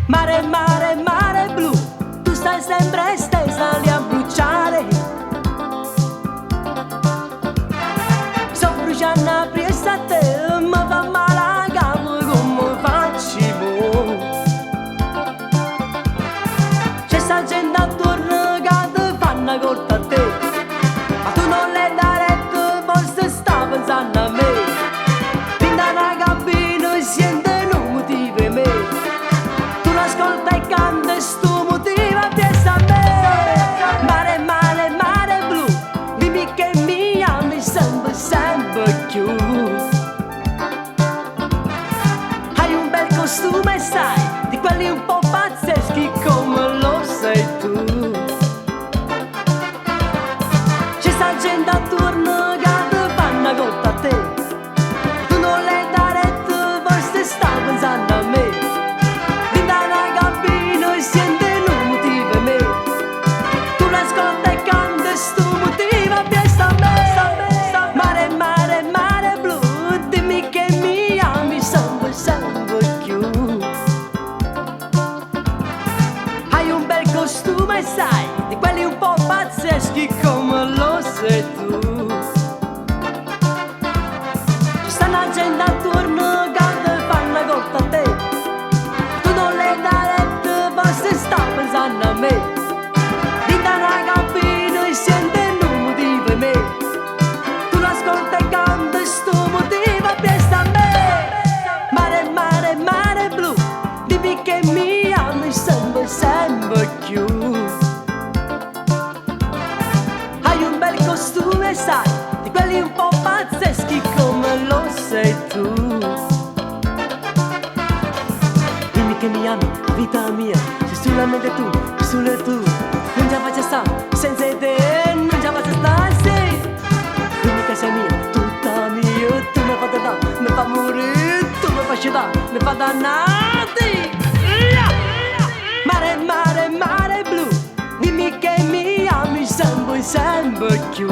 Mare, mare, mare blu, tu stai sempre stesa lì a bruciare. Sto bruciando a presa a te, mi fa male la gamba come facciamo. C'è sta gente attorno che ti fanno corta a te, ma tu non le dai retta, forse sta pensando a me. Vinta una cabina e sente un motivo per me. Ascolta e canta e sto motivo appresso a me. Mare, mare, mare blu, dimmi che mi ami sempre, sempre più. Hai un bel costume, sai, di quelli un po' pazzeschi come lo sei tu. C'è sta gente attorno che ti fanno colpa a te, tu non le dai retta, forse sta pensando a me. Costume, sai, di quelli un po' pazzeschi come lo sei tu. Ci sta una gente attorno che ti fanno colpa a te, tu non le dai retta, forse sta pensando a me. Vinta una cabina e sente un motivo per me, tu l'ascolta e canta e sto motivo appresso a me. Mare, mare, mare blu, dimmi che mi ami sempre, sempre più. Hai un bel costume, sai, di quelli un po' pazzeschi come lo sei tu. Dimmi che mi ami, vita mia, sei sulla mente tu, solo tu. Non ce la faccio stare senza te, non ce la faccio stare, sì. Dimmi che sei mia, tutta mia, tu mi fai da, mi fa morire, tu mi fai da, mi fa dannati. Mare, mare, mare blu, dimmi che mi ami sempre, sempre più.